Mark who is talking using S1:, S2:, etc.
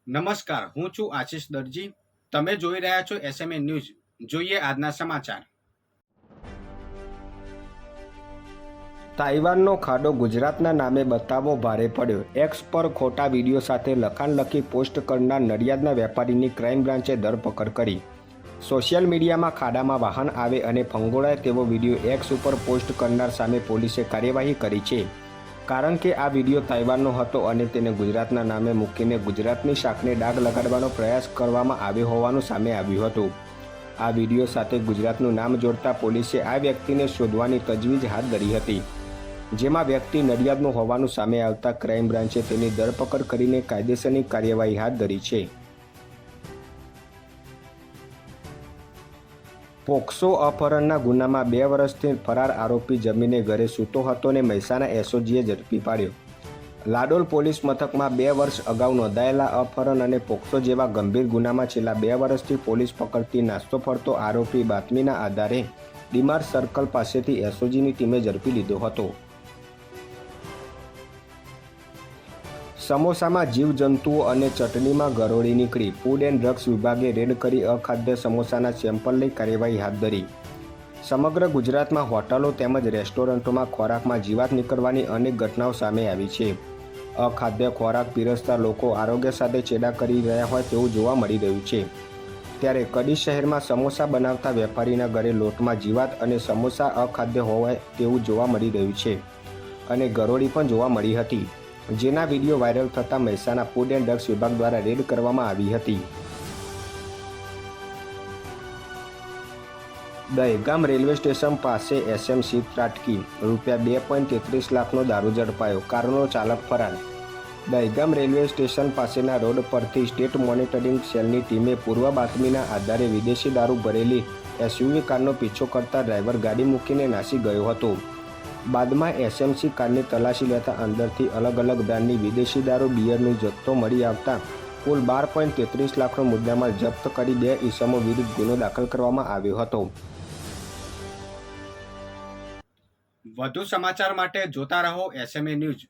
S1: નમસ્કાર, હું છું આશિષ દરજી. તમે જોઈ રહ્યા છો એસએમએ ન્યૂઝ. જોઈએ આજના સમાચાર.
S2: તાઇવાનનો ખાડો ગુજરાતના નામે બતાવવો ભારે પડ્યો. એક્સ પર ખોટા વિડીયો સાથે લખાણ લખી પોસ્ટ કરનાર નડિયાદના વેપારીની ક્રાઇમ બ્રાન્ચે ધરપકડ કરી. સોશિયલ મીડિયામાં ખાડામાં વાહન આવે અને ફંગોળાય તેવો વિડીયો એક્સ ઉપર પોસ્ટ કરનાર સામે પોલીસે કાર્યવાહી કરી છે. કારણ કે આ વિડીયો તાઇવાનનો હતો અને તેને ગુજરાતના નામે મૂકીને ગુજરાતની શાખને ડાઘ લગાડવાનો પ્રયાસ કરવામાં આવ્યો હોવાનું સામે આવ્યું હતું. આ વિડીયો સાથે ગુજરાતનું નામ જોડતા પોલીસે આ વ્યક્તિને શોધવાની તજવીજ હાથ ધરી હતી. જેમાં વ્યક્તિ નડિયાદનું હોવાનું સામે આવતા ક્રાઇમ બ્રાન્ચે તેની ધરપકડ કરીને કાયદેસરની કાર્યવાહી હાથ ધરી છે. પોક્સો અપહરણના ગુનામાં 2 વર્ષથી ફરાર આરોપી જમીને ઘરે સૂતો હતો ને મહેસાણા એસઓજીએ ઝડપી પાડ્યો. લાડોલ પોલીસ મથકમાં 2 વર્ષ અગાઉ નોંધાયેલા અપહરણ અને પોક્સો જેવા ગંભીર ગુનામાં છેલ્લા 2 વર્ષથી પોલીસ પકડતી નાસ્તો ફરતો આરોપી બાતમીના આધારે ડીમાર્ટ સર્કલ પાસેથી એસઓજીની ટીમે ઝડપી લીધો હતો. સમોસામાં જીવજંતુઓ અને ચટણીમાં ગરોળી નીકળી. ફૂડ એન્ડ ડ્રગ્સ વિભાગે રેડ કરી અખાદ્ય સમોસાના સેમ્પલ લઈ કાર્યવાહી હાથ ધરી. સમગ્ર ગુજરાતમાં હોટલો તેમજ રેસ્ટોરન્ટોમાં ખોરાકમાં જીવાત નીકળવાની અનેક ઘટનાઓ સામે આવી છે. અખાદ્ય ખોરાક પીરસતા લોકો આરોગ્ય સાથે ચેડા કરી રહ્યા હોય તેવું જોવા મળી રહ્યું છે. ત્યારે કડી શહેરમાં સમોસા બનાવતા વેપારીના ઘરે લોટમાં જીવાત અને સમોસા અખાદ્ય હોય તેવું જોવા મળી રહ્યું છે અને ગરોળી પણ જોવા મળી હતી, જેના વિડીયો વાયરલ થતાં મહેસાણા ફૂડ એન્ડ ડ્રગ્સ વિભાગ દ્વારા રેડ કરવામાં આવી હતી. દહેગામ રેલવે સ્ટેશન પાસે એસએમસી ત્રાટકી. ₹2.33 લાખનો દારૂ ઝડપાયો. કારનો ચાલક ફરાર. દહેગામ રેલવે સ્ટેશન પાસેના રોડ પરથી સ્ટેટ મોનિટરિંગ સેલની ટીમે પૂર્વ બાતમીના આધારે વિદેશી દારૂ ભરેલી એસયુવી કારનો પીછો કરતા ડ્રાઈવર ગાડી મૂકીને નાસી ગયો હતો. બાદમાં એસએમસી કારની તલાશી લેતા અંદરથી અલગ અલગ બ્રાન્ડની વિદેશી દારૂ બિયરનો જથ્થો મળી આવતા કુલ ₹12.33 લાખનો મુદ્દામાલ જપ્ત કરી 2 ઈસમો વિરુદ્ધ ગુનો દાખલ કરવામાં આવ્યો હતો.
S1: વધુ સમાચાર માટે જોતા રહો એસએમએ ન્યૂઝ.